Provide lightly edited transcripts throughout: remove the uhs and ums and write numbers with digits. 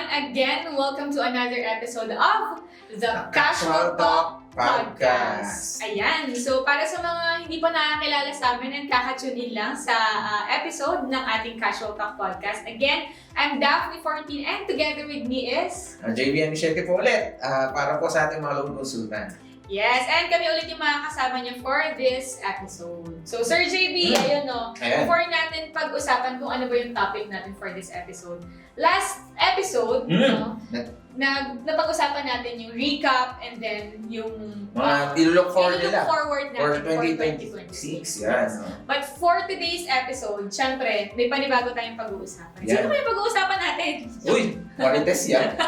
again. Welcome to another episode of The Casual Talk Podcast. Ayan, so para sa mga hindi pa nakakilala sa amin and kakatune in lang sa episode ng ating Casual Talk Podcast. Again, I'm Daphne 14 and together with me is... JB and Michelle po ulit, para po sa ating mga loan consultant. Yes, and kami ulit yung mga kasama niyo for this episode. So, Sir JB, ayun no, Ayan. before natin pag-usapan kung ano ba yung topic natin for this episode. Last episode, no, napag-usapan natin yung recap and then yung Ilulook forward nila forward for natin 2026. Yan. But for today's episode, syempre, may panibago tayong pag-uusapan. Yan. Sino ba yung pag-uusapan natin? Uy, marites yan.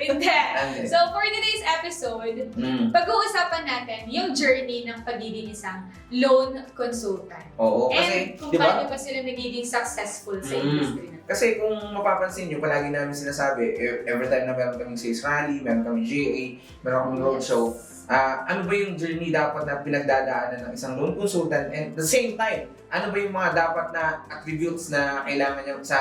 Hindi. Ande. So, for today's episode, pag-uusapan natin yung journey ng pagiging isang loan consultant. Oo, And kasi, kung di ba? paano ba sila nagiging successful sa industry na. Kasi kung mapapansin nyo, palagi namin sinasabi, every time na meron kaming sales rally, meron kaming GA, meron kaming roadshow, ano ba yung journey dapat na pinagdadaanan ng isang loan consultant, and at the same time, ano ba yung mga dapat na attributes na kailangan niya sa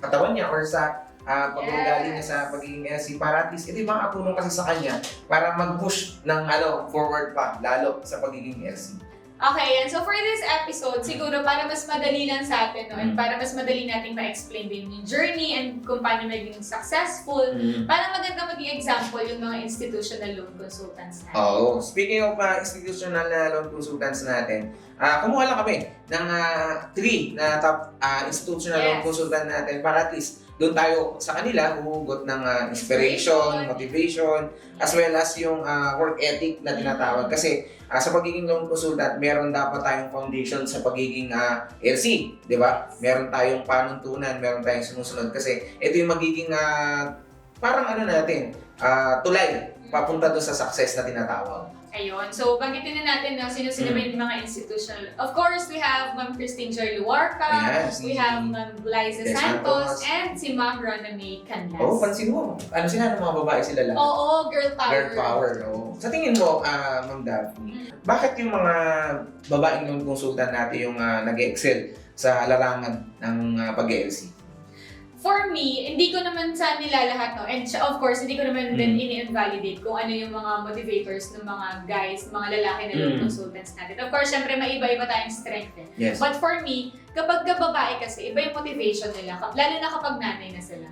katawan niya or sa pag-uugali niya sa pagiging LC para at least ito yung makatulong kasi sa kanya para mag-push ng forward pa lalo sa pagiging LC. Okay, and so for this episode, siguro para mas madali lang sa atin, no, and para mas madali nating ma-explain din yung journey and kung paano maging successful, para maganda maging example yung mga institutional loan consultants natin. Oo. Speaking of institutional na loan consultants natin, kumuha lang kami ng 3 na top institutional loan consultant natin para at least doon tayo sa kanila humugot ng inspiration, motivation, as well as yung work ethic na tinatawag. Kasi sa pagiging loan consultant, meron dapat tayong foundation sa pagiging LC, di ba? Meron tayong panuntunan, meron tayong sumusunod. Kasi ito yung magiging parang natin, tulay papunta doon sa success na tinatawag. Ayun. So, banggitin na natin na sino-sino ba yung mga institutional. Of course, we have Ma'am Christine Joy Luarca, we have Ma'am Liza Santos, and si Ma'am Rona May Canlas. Oo, pansin mo. Ano sila ng mga babae sila lang? Oo, girl power. Girl power, oo. Sa tingin mo, Ma'am Daphne, bakit yung mga babaeng loan consultant natin yung nag-excel sa larangan ng pag-LC? For me, hindi ko naman sa nila lahat, no? And of course, hindi ko naman din ini-invalidate kung ano yung mga motivators ng mga guys, mga lalaki na loan consultants natin. Of course, syempre, may iba-iba tayong strength. Yes. But for me, kapag babae kasi, iba yung motivation nila, lalo na kapag nanay na sila.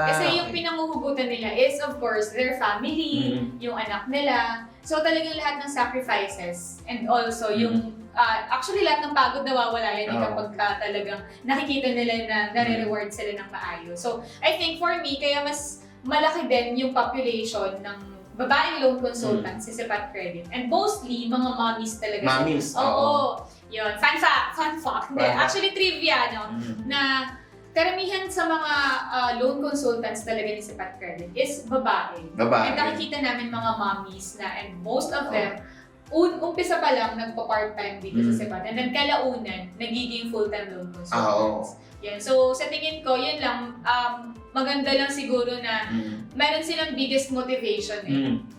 Kasi yung pinanguhugutan nila is, of course, their family, yung anak nila. So talagang lahat ng sacrifices and also yung actually lahat ng pagod nawawala yan kapag talagang nakikita nila na nare-reward sila ng maayos. So I think for me, kaya mas malaki din yung population ng babaeng loan consultants sa Sipat Credit. And mostly, mga mommies talaga. Mommies? Oo. Yun. Fun fact. Actually, trivia, no? Na karamihan sa mga loan consultants talaga ni Sipat Credit is babae. And nakikita namin mga mommies na, and most of them, umpisa pa lang nagpa-part-time dito sa Sipat. And then kalaunan, nagiging full-time loan consultants. Yan. So, sa tingin ko, yun lang, maganda lang siguro na meron silang biggest motivation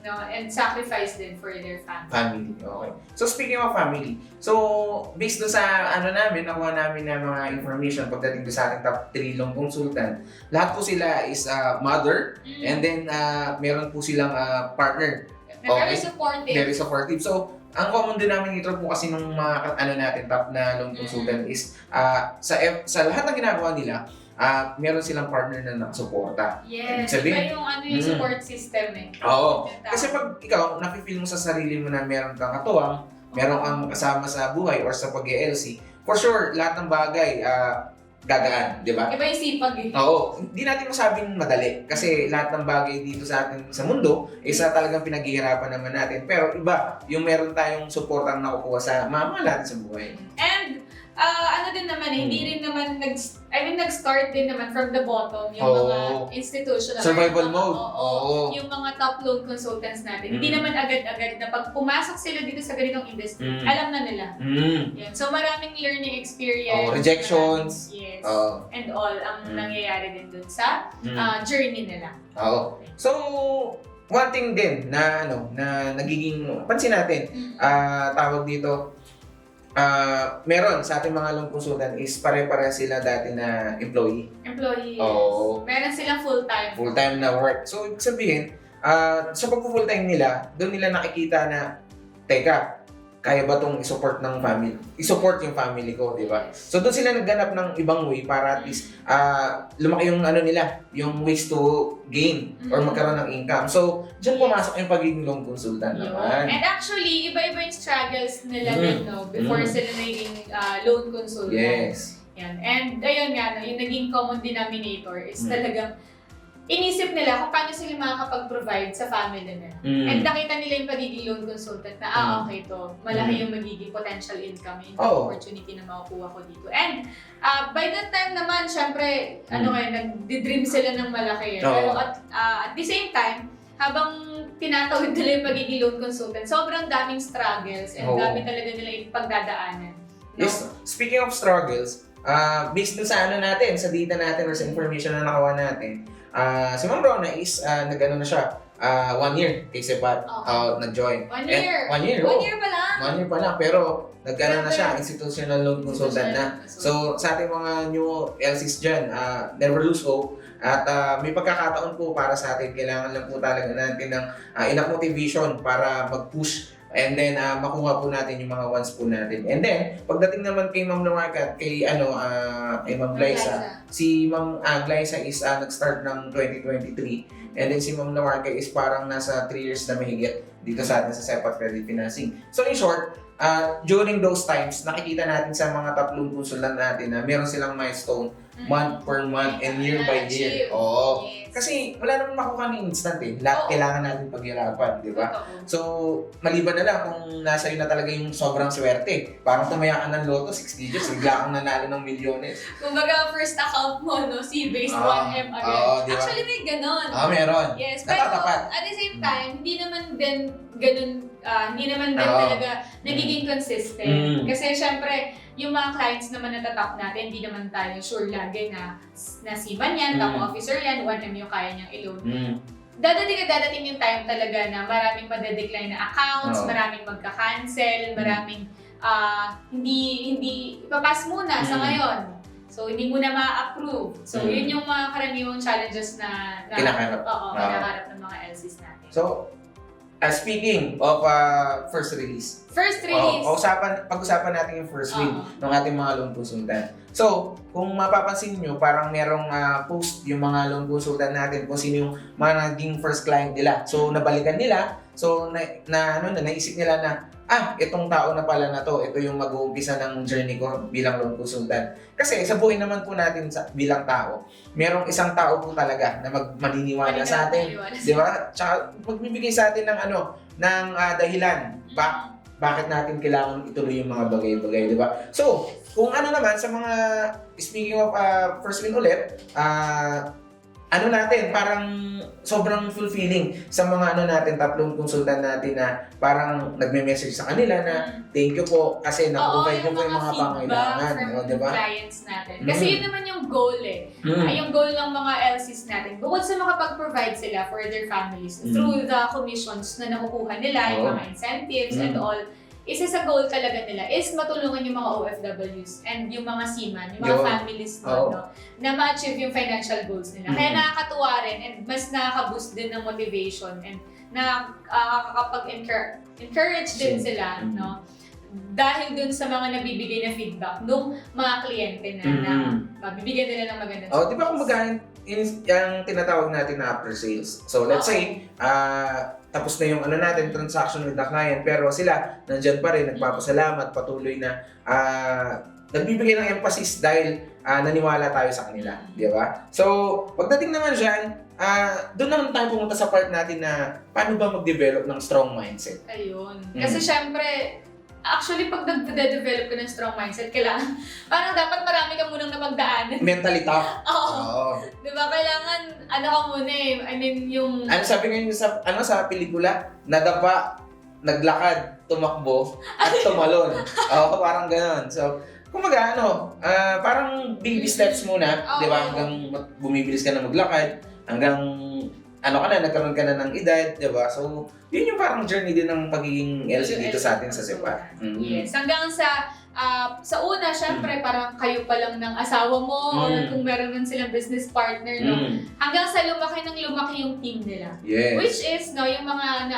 no? And sacrifice din for their family. Family, okay. So speaking of family, so based doon sa nakuha namin na mga information pagdating doon sa ating top 3 loan consultant, lahat po sila is mother, and then meron po silang partner. Very supportive. Very supportive. So, ang common denominator po kasi ng mga natin top na loan consultant is sa lahat ng ginagawa nila, meron silang partner na nakasuporta. Yes, sabihin, iba yung yung support system Oo. Kasi pag ikaw, nafe-feel mo sa sarili mo na meron kang katuwang, meron kang kasama sa buhay or sa pag-LC, for sure, lahat ng bagay gagaan, di ba? Iba yung sipag Oo. Hindi natin masabing madali kasi lahat ng bagay dito sa atin sa mundo isa talagang pinaghihirapan naman natin. Pero iba, yung meron tayong supportang nakukuha sa mama natin sa buhay. And ano din naman hindi rin naman nag-start din naman from the bottom yung mga institutional survival mode. Yung mga top loan consultants natin. Hindi naman agad-agad na pag pumasok sila dito sa ganitong industry, alam na nila. Yan. So maraming learning experience. Rejections. Yes. And all ang nangyayari din dun sa journey nila. So, one thing din na na nagiging pansin natin, tawag dito, meron sa ating mga loan consultant is pare-pare sila dati na employee. Employees. Oo. Meron silang full-time. Full-time na work. So, ibig sabihin, sa pagpo-full-time nila, doon nila nakikita na, teka, kaya ba itong i-support ng family? I-support yung family ko, di ba? So, doon sila nagganap ng ibang way para at least lumaki yung ano nila, yung ways to gain or magkaroon ng income. So, dyan pumasok yung pagiging loan consultant naman. And actually, iba-iba yung struggles nila din, no? Before sila naging loan consultant. Yes. Yan. And ayun nga, no, yung naging common denominator is talagang inisip nila kung paano sila makakapag-provide sa family nila. And nakita nila yung pagiging loan consultant na, okay to, malaki yung magiging potential income, yung opportunity na makukuha ko dito. And by that time naman, syempre, nag-dream sila ng malaki. Pero at the same time, habang tinatawid nila yung pagiging loan consultant, sobrang daming struggles and dami talaga nila yung pagdadaanan. No? Yes. Speaking of struggles, based dun sa ano natin, sa data natin or sa information na nakuha natin, si Ma'am Rona is nag-ano na siya, 1 year kay Sepat, nag-join. 1 year? 1 year, 1 year pa lang? 1 year pa lang, pero nag-ano na siya, institutional loan consultant na. So, sa ating mga new LCs dyan, never lose hope. At may pagkakataon po para sa atin, kailangan lang po talaga natin ng enough motivation para mag-push and then makuha po natin yung mga wants po natin. And then pagdating naman kay Ma'am Lamarca at kay Ma'am Glyza, si Ma'am Glyza is nag-start ng 2023 and then si Ma'am Lamarca is parang nasa 3 years na mahigit dito sa atin sa Sepat Credit Financing. So in short, during those times, nakikita natin sa mga top loan consultant natin na meron silang milestone month per month and year by year. Oo. Kasi wala naman makuha ng instant eh. Lahat kailangan natin paghirapan, di ba? So, maliban na lang kung nasa iyo na talaga yung sobrang swerte. Parang tumaya ka ng loto, 6 digits, bigla kang nanalo ng milyones. Kumbaga, first account mo, no? C-based 1M agad. Diba? Actually, may ganon. Meron. Yes, pero at the same time, hindi naman din ganun, hindi naman din talaga nagiging consistent. Kasi syempre, yung mga clients naman na tatap natin, hindi naman tayo sure lagi na seaman yan, top officer yan, 1M yung kaya niyang i-loan. Dadating yung time talaga na maraming madedecline na accounts, maraming magka-cancel, maraming hindi ipapass muna sa ngayon. So, hindi mo na ma-approve. So, yun yung mga karaniwang challenges na kinakaharap ng mga LCs natin. So, speaking of first release. First release. Pag-usapan natin yung first win ng ating mga loan consultant. So, kung mapapansin nyo, parang merong post yung mga loan consultant natin kung sino yung mga naging first client nila. So, nabalikan nila. So, naisip nila na, itong tao na pala na to, ito yung mag-uumpisa ng journey ko bilang loan consultant. Kasi sa buhay naman po natin bilang tao, merong isang tao po talaga na maniniwala sa atin. Di ba? Tsaka magbibigay sa atin ng dahilan. Bakit natin kailangan ituloy yung mga bagay-bagay, di ba? So, kung naman sa mga, speaking of first win ulit, parang sobrang fulfilling sa mga natin, top loan consultant natin na parang nagme-message sa kanila na thank you po kasi na-provide nyo po yung mga pangailangan. Diba? Clients natin. Kasi yun naman yung goal eh. Yung goal ng mga LCs natin, bukod sa makapag-provide sila for their families through the commissions na nakukuha nila, yung mga incentives and all, isa sa goal talaga nila is matulungan yung mga OFWs and yung mga seaman, yung mga families na ma-achieve yung financial goals nila. Kaya nakakatuwa rin and mas nakaka-boost din ng motivation and nakakapag-encourage din sila, no? Dahil dun sa mga nabibigay na feedback nung mga kliyente na mabibigyan nila ng magandang di ba kung yung tinatawag natin na after sales. So let's say, tapos na yung transaction with the client, pero sila nandyan pa rin, nagpapasalamat, patuloy na nagbibigay ng emphasis dahil naniwala tayo sa kanila, di ba? So, pagdating naman dyan, doon naman tayo pumunta sa part natin na paano ba mag-develop ng strong mindset. Ayun. Kasi syempre, actually, pag nag-develop ka ng strong mindset, kailangan, parang dapat marami ka munang napagdaanan. Mentally tough. Oo. Diba? Kailangan, ka muna eh. I mean, yung... sabi ngayon sa pelikula? Nadapa, naglakad, tumakbo, at tumalon. Parang gano'n. So, kumaga, parang baby steps muna, di ba? Hanggang bumibilis ka na maglakad, hanggang nagkaroon ka na ng edad, di ba? So, yun yung parang journey din ng pagiging LC dito sa atin sa Sepat. Yes, hanggang sa sa una, syempre, parang kayo pa lang ng asawa mo or kung meron man silang business partner, no? Hanggang sa lumaki yung team nila. Yes. Which is, no, yung mga,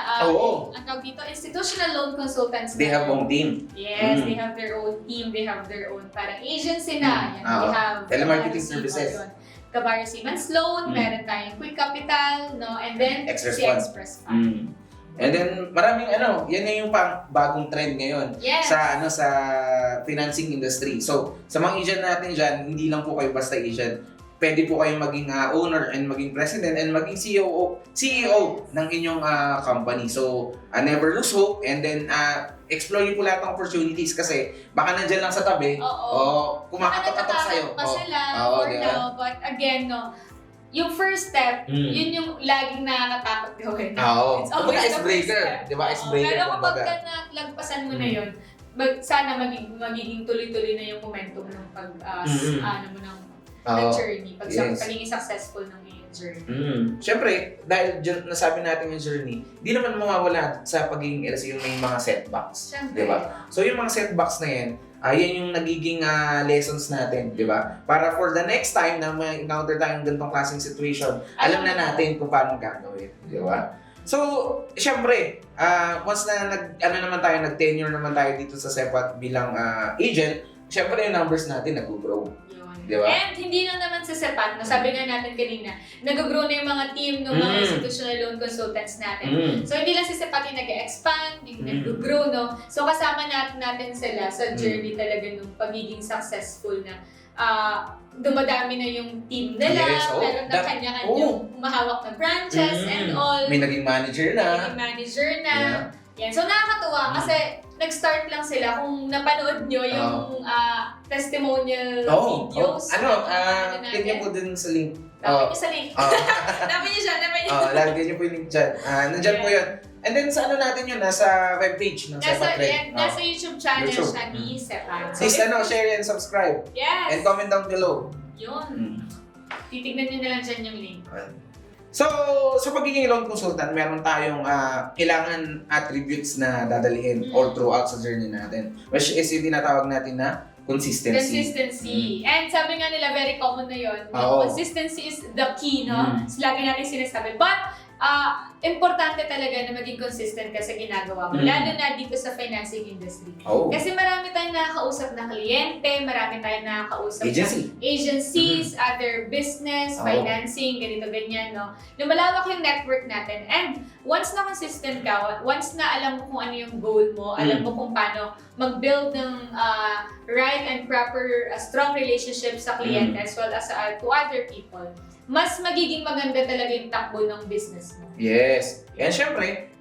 ang tawag dito, institutional loan consultants. They have own team. Yes, they have their own team, they have their own parang agency na. Yan, they have telemarketing services. Cabarrus Siemens Loan, meron tayong Quick Capital, no, and then Express Fund. And then maraming yan na yung bagong trend ngayon sa financing industry. So, sa mga agent natin diyan, hindi lang po kayo basta agent. Pwede po kayong maging owner and maging president and maging CEO ng inyong company. So, never lose hope and then explore niyo po lahat ng opportunities kasi baka nandiyan lang sa tabi o kumakatok-katok sa'yo. Pa sila for now, but again, no, yung first step, yun yung laging nakakatakot gawin. Oo. It's always icebreaker. Di ba? Icebreaker. Pero kapag nalagpasan mo na yun, sana magiging tuloy-tuloy na yung momentum ng journey. Pagiging successful ng iyong journey. Siyempre, dahil nasabi natin yung journey, di naman mawawala sa pagiging yung may mga setbacks. Di ba? So yung mga setbacks na yan, yan yung nagiging lessons natin, di ba? Para for the next time na may encounter tayong ganitong klaseng situation, alam na natin kung paano gagawin, di ba? So, syempre, once na nag-tenure naman tayo dito sa Sepat bilang agent, syempre yung numbers natin nag-grow. Diba? And hindi lang naman sa Sepat, no? Sabi nga natin kanina, nag-grow na yung mga team ng mga institutional loan consultants natin. So hindi lang si Sepat yung nag-expand, yung nag-grow, no? So kasama natin sila sa journey talaga ng pagiging successful na dumadami na yung team nila, meron na kanya-kanyang mahawak na branches and all. May naging manager na. Yan. So nakakatuwa kasi nag-start lang sila. Kung napanood nyo yung testimonial videos. Tignan po dun sa link. Dapat nyo sa link. Dapat nyo siya. Lagyan nyo po yung link dyan. Nandyan po yun. And then sa natin yun, nasa webpage ng Sepat Red. Nasa YouTube channel siya ni Sepat. Please share and subscribe. Yes. And comment down below. Yun. Titignan nyo na lang dyan yung link. So, sa pagiging loan consultant, meron tayong kailangan attributes na dadalhin all throughout sa journey natin. Which is yung tinatawag natin na consistency. And sabi nga nila, very common na yun. Consistency is the key, no? Lagi natin sinasabi. But, importante talaga na maging consistent ka sa ginagawa mo. Lalo na dito sa financing industry. Kasi marami tayong nakakausap na kliyente, marami tayong nakakausap na agencies, other business, financing, ganito, ganyan, no? Lumalawak yung network natin. And once na consistent ka, once na alam mo kung ano yung goal mo, alam mo kung paano mag-build ng right and proper, strong relationship sa kliyente as well as to other people, mas magiging maganda talaga yung takbo ng business mo. Yes. And syempre,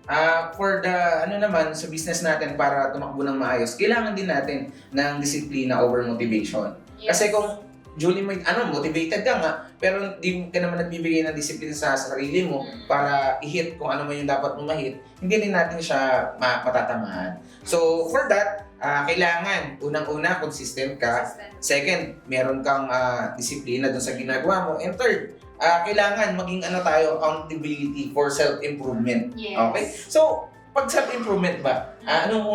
for the sa business natin para tumakbo ng maayos, kailangan din natin ng disiplina over motivation. Yes. Kasi kung Julie, motivated ka nga, pero hindi ka naman nagbibigay ng disiplina sa sarili mo para i-hit kung ano man yung dapat mong ma-hit, hindi rin natin siya matatamaan. So, for that, kailangan, unang-una, consistent ka. Second, meron kang disiplina dun sa ginagawa mo. And third, kailangan maging accountability for self-improvement. Yes. Okay? So, pag self-improvement ba, anong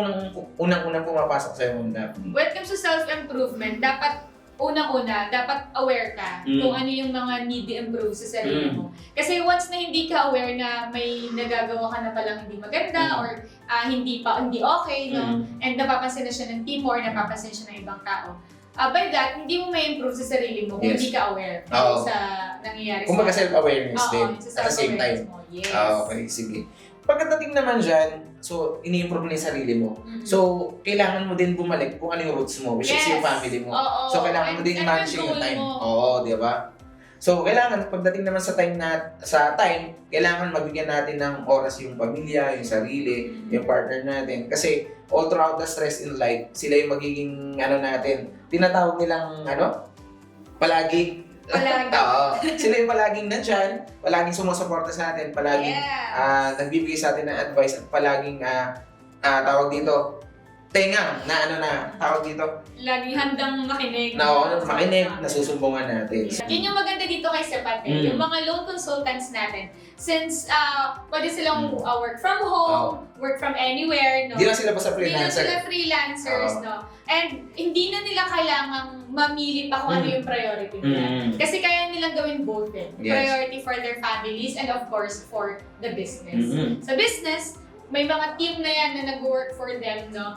unang-unang pumapasok sa'yo mo na? When it comes to self-improvement, dapat dapat aware ka kung ano yung mga need i-improve sa sarili mo. Kasi once na hindi ka aware na may nagagawa ka na palang hindi maganda or hindi okay, no? And napapansin na siya ng team or napapansin siya ng ibang tao. By that, hindi mo may improve sa sarili mo kung hindi ka aware sa nangyayari sa kumbaga self-awareness din at the same time. Yes. Okay, sige. Pagkatating naman dyan, so ini-improve mo na yung sarili mo. So, kailangan mo din bumalik kung ano yung roots mo, which is yung family mo. So, kailangan mo din i-manage yung time. Oo, di ba? So, kailangan, pagdating naman sa time, kailangan mabigyan natin ng oras yung pamilya, yung sarili, yung partner natin. Kasi, all throughout the stress in life, sila yung magiging, natin, tinatawag nilang, palagi. Sila yung palaging nandyan, palaging sumusuporta sa atin, palaging nagbibigay sa atin ng advice, at palaging, tawag dito, tenga na ano na tawag dito. Lagi handang makinig. Makinig, nasusumbungan natin. Yun yung maganda dito kay Sepat yung mga loan consultants natin. Since pwede silang work from home, work from anywhere, no? Hindi lang sila basta freelancer. Hindi lang sila freelancers, no? And hindi na nila kailangang mamili pa kung ano yung priority nila. Kasi kaya nilang gawin both eh. Yes. Priority for their families and of course for the business. Sa business, may mga team na yan na nag-work for them, no?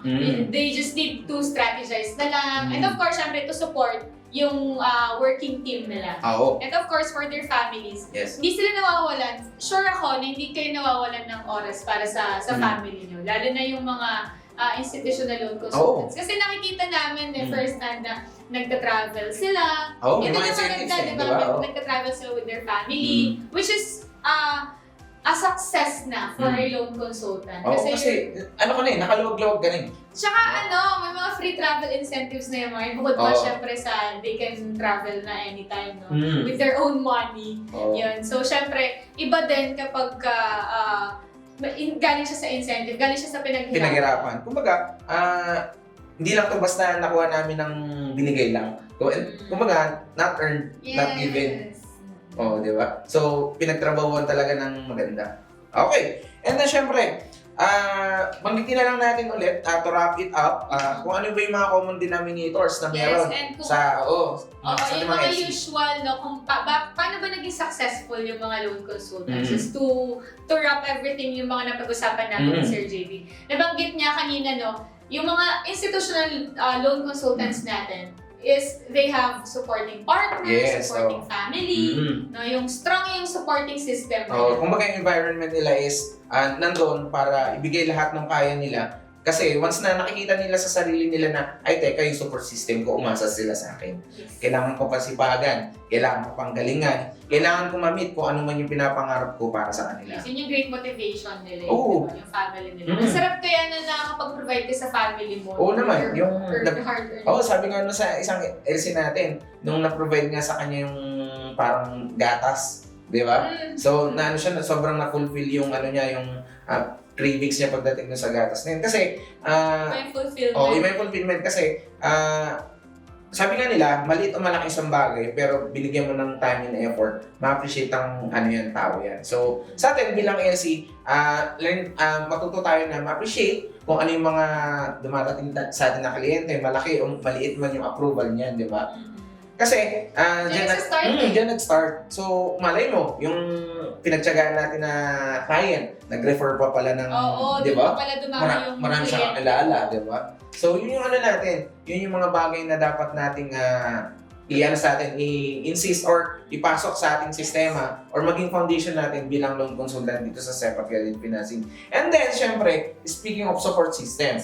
They just need to strategize na lang. And of course, syempre, to support yung working team nila. And of course, for their families. Yes. Hindi sila nawawalan. Sure ako na hindi kayo nawawalan ng oras para sa family nyo. Lalo na yung mga institutional loan consultants. Kasi nakikita namin first hand na nagta-travel sila. May mga incentives di ba? Nagta-travel sila with their family. Which is a success na for a loan consultant. Kasi ano ka na nakaluwag-luwag ka na Tsaka may mga free travel incentives na yung mga bukod pa syempre sa they can travel na anytime, no? With their own money. Yun. So syempre, iba din kapag galing siya sa incentive, galing siya sa pinaghirapan. Kumbaga, hindi lang to basta nakuha namin ng binigay lang. Kumbaga, not earned, not given. Di ba? So, pinagtrabahuan talaga ng maganda. Okay. And then, syempre, banggitin na lang natin ulit, to wrap it up, kung ano ba yung mga common denominators na meron sa yung mga usual, no, kung paano ba naging successful yung mga loan consultants. Just to wrap everything yung mga napag-usapan namin ni Sir JB. Nabanggit niya kanina, no, yung mga institutional loan consultants natin, is they have supporting partners, supporting family, no, yung strong yung supporting system. Kumbaga yung environment nila is nandun para ibigay lahat ng kaya nila. Kasi once na nakikita nila sa sarili nila na, ay teka, yung support system ko, umasa sila sa akin. Kailangan ko pasipagan, kailangan ko panggalingan, kailangan ko ma-meet kung ano man yung pinapangarap ko para sa kanila. Yun yung great motivation nila, diba? Yung family nila. Masarap kaya na nakakapag-provide ka sa family mo. Naman. Sabi nga sa isang LC natin, nung na-provide nga sa kanya yung parang gatas, di ba? So, sobrang na-fulfill yung yung cravings niya pagdating dun sa gatas na yun. Kasi, may fulfillment. May fulfillment kasi, sabi nga nila, maliit o malaki isang bagay, pero binigyan mo ng time and effort, ma-appreciate ang yan, tao yan. So, sa atin bilang LC, matuto tayo na ma-appreciate kung ano yung mga dumarating sa atin na kliyente, malaki o maliit man yung approval niyan, di ba? Kasi, dyan nag-start. So, malay mo, yung pinagtsagaan natin na client, nag-refer pa pala ng, di ba? Marami siyang kakilala, di ba? So, yun yung natin, yun yung mga bagay na dapat nating i-insist or ipasok sa ating sistema or maging foundation natin bilang loan consultant dito sa Sepat Credit Financing. And then, syempre, speaking of support system,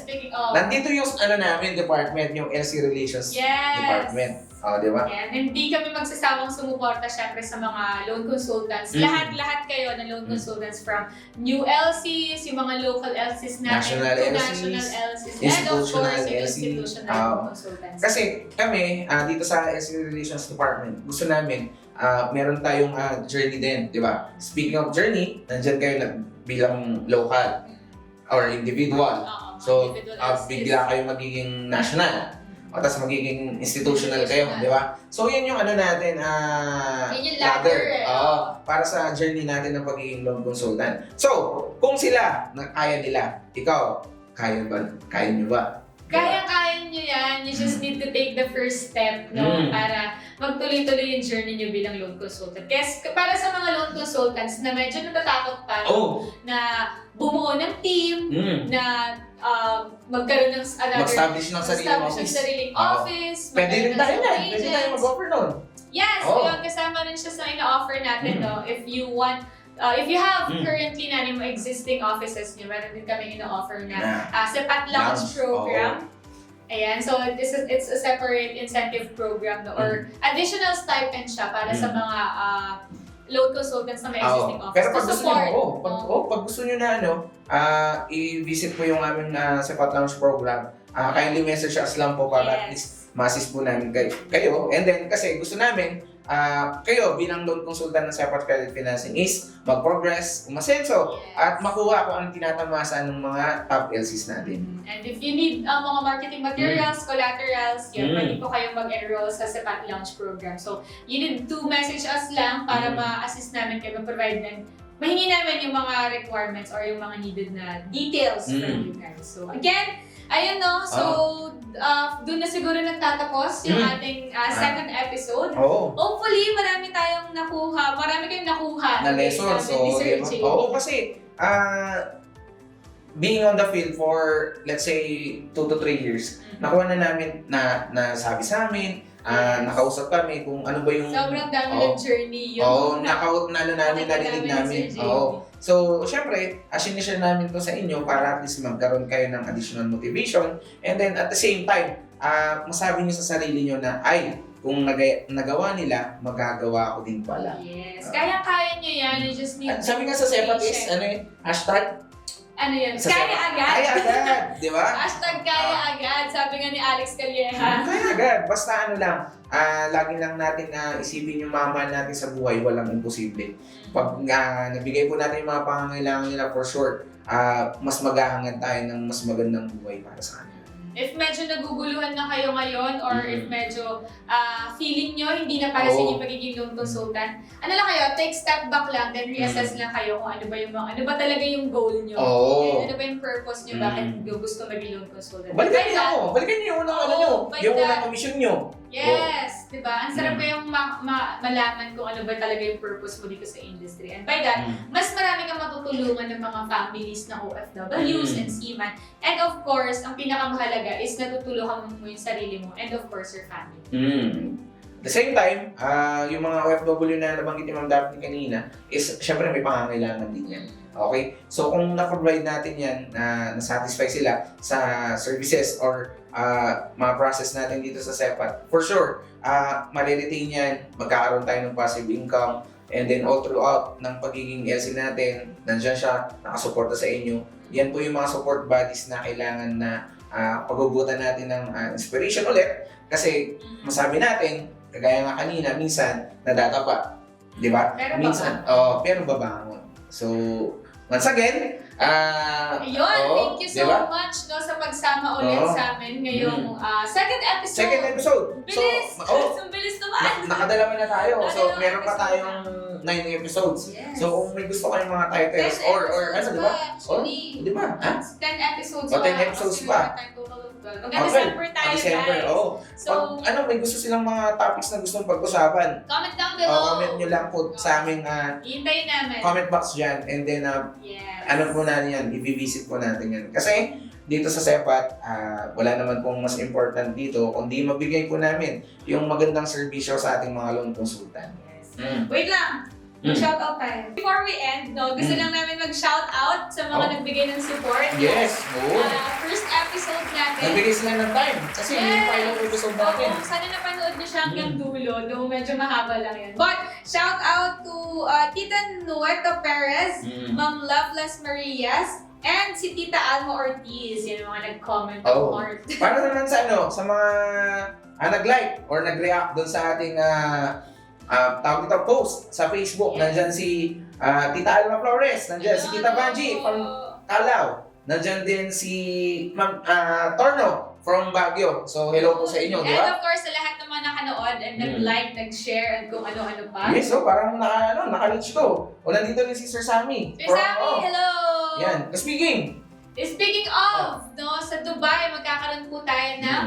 nandito yung namin department, yung LC Relations Department. Di ba? Hindi kami magsasawang sumuporta syempre sa mga loan consultants. Lahat kayo na loan consultants from new LCs, yung mga local LCs natin, national LCs, and of course, yung institutional loan consultants. Kasi kami, dito sa LC Relations Department, gusto namin, meron tayong journey din, di ba? Speaking of journey, nandyan kayo bilang local or individual. So, bigla kayo magiging national. Tapos magiging institutional kayo, di ba? So, yun yung natin, yun yung ladder. Para sa journey natin ng pagiging loan consultant. So, kung sila, kaya nila, ikaw, kaya nyo ba? Kaya nyo yan. You just need to take the first step, no? Para magtuloy-tuloy yung journey nyo bilang loan consultant. Kasi para sa mga loan consultants na medyo natatakot pa, na bumuo ng team, na magkaroon ng mag-establish ng sariling office. Pwede rin tayo mag-offer nun. Yes, kasama rin siya sa ina-offer natin, no? If you want, if you have currently na yung existing offices niyo, meron din kami ina-offer na Sepat Lounge program. Ayan, so it's a separate incentive program, no? Or additional stipend siya para sa mga loan consultants na may existing office. Pero pag gusto nyo na i-visit po yung aming Sepat Lounge program, kindly message us lang po para at least ma-assist po namin kayo. And then, kasi gusto namin, kayo bilang loan consultant ng Sepat Credit Financing is mag-progress, umasenso, at makuha kung anong tinatamasa ng mga top LCs natin. And if you need mga marketing materials, collaterals, pwede po kayong mag-enroll sa Sepat Launch Program. So, you need to message us lang para ma-assist namin kayo, mag-provide ng mahingi namin yung mga requirements or yung mga needed na details from you guys. So, again, ayun no, so doon na siguro nagtatapos yung ating second episode. Hopefully, marami kayong nakuha Na lessons. Oo, kasi being on the field for, let's say, 2 to 3 years, nakuha na namin na sabi sa amin, nakausap kami kung ano ba yung... Sobrang dami ng journey yun. Narinig namin. So, syempre, sinishare namin to sa inyo para at least magkaroon kayo ng additional motivation. And then, at the same time, masabi nyo sa sarili nyo na, ay, kung nagawa nila, magagawa ko din pala. Yes. Kaya nyo yan. You just need sabi nga sa Sepat is, hashtag, ano yan? Kaya agad. Kaya agad, di ba? Hashtag kaya agad. Sabi nga ni Alex Calleja. Kaya agad. Basta ano lang, lagi lang natin na isipin yung mama natin sa buhay, walang imposible. Pag nabigay po natin yung mga pangangailangan nila for sure, mas maghahangad tayo ng mas magandang buhay para sa kanila. If medyo naguguluhan na kayo ngayon or if medyo feeling nyo hindi na para sa inyo pagiging loan consultant, ano lang kayo, take step back lang, then reassess lang kayo kung ano ba talaga yung goal nyo. And ano ba yung purpose nyo, bakit gusto maging loan consultant. Balikan nyo yung unang yung unang commission nyo. Yes, di ba? Ang sarap kayong malaman kung ano ba talaga yung purpose mo dito sa industry. And by that, mas marami kang matutulungan ng mga families na OFWs and seaman. And of course, ang pinakamahalaga is natutulungan mo yung sarili mo and of course your family. At the same time, yung mga OFW na nabanggit ni Ma'am Daphne kanina is syempre may pangangailangan din yan. Okay? So kung na-provide natin yan, na-satisfy sila sa services or mga process natin dito sa Sepat, for sure, ma-retain yan, magkakaroon tayo ng passive income, and then all throughout ng pagiging LC natin, nandiyan siya, nakasuporta sa inyo. Yan po yung mga support bodies na kailangan na pagugutan natin ng inspiration ulit. Kasi masabi natin, kagaya nga kanina, minsan nadadapa. Di ba? Minsan, pero babangon. So, once again, thank you so much no, sa pagsama ulit sa amin ngayong second episode. Bilis! Ang bilis naman! Nakadalaman na tayo. So, meron pa tayong 9 episodes. Yes. So, kung may gusto kayong mga titles or ano, di ba? Di ba? 10 episodes pa. 10 episodes pa. December tayo, guys. So, pag may gusto silang mga topics na gustong pag-usapan, comment down below. Comment nyo lang po sa aming hintayin namin. Comment box dyan. And then, ano po natin yan, i-visit po natin yan. Kasi, dito sa Sepat, wala naman pong mas important dito, kundi mabigay po namin yung magandang serbisyo sa ating mga loan consultant. Yes. Wait lang! Mag-shoutout tayo. Before we end, gusto lang namin mag-shoutout sa mga nagbigay ng support. Yes! First episode natin. Nagbigay sila ng time. Kasi yung pilot episode natin. Sana napanood niyo siya hanggang dulo, though medyo mahaba lang yan. But, shoutout to Tita Nueto Perez, Ma'am Loveless Marias, and si Tita Alma Ortiz. Yan yung mga nag-comment ng heart. Para naman sa mga nag-like or nag-react doon sa ating tawag ito post sa Facebook. Nandyan si Tita Alma Flores, nandyan si Tita Banji from Calao, nandyan din si Ma'am Torno from Baguio. So hello po sa inyo, di ba? And of course sa lahat ng mga nakanood and nag-like, nag-share, and kung ano-ano pa. Yes, so parang naka-reach to. O nandito rin si Sir Sammy. Sir Sammy, hello! Yan, speaking of, sa Dubai, magkakaroon po tayo ng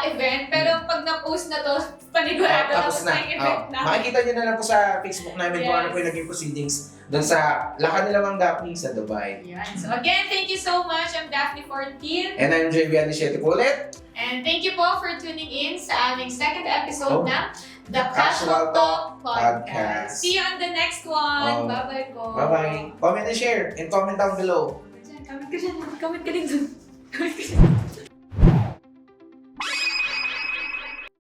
event. Pero pag na-post na to, panigurado tapos na yung event na. Makikita nyo na lang po sa Facebook namin kung ano po yung naging proceedings doon sa lakad nila Mang Daphne sa Dubai. Yan. So again, thank you so much. I'm Daphne 14. And I'm JV Anichete po ulit. And thank you po for tuning in sa aming second episode ng The Casual Talk Podcast. See you on the next one. Bye-bye po. Bye-bye. Comment and share and comment down below. Comment ka dyan. Comment ka din dun.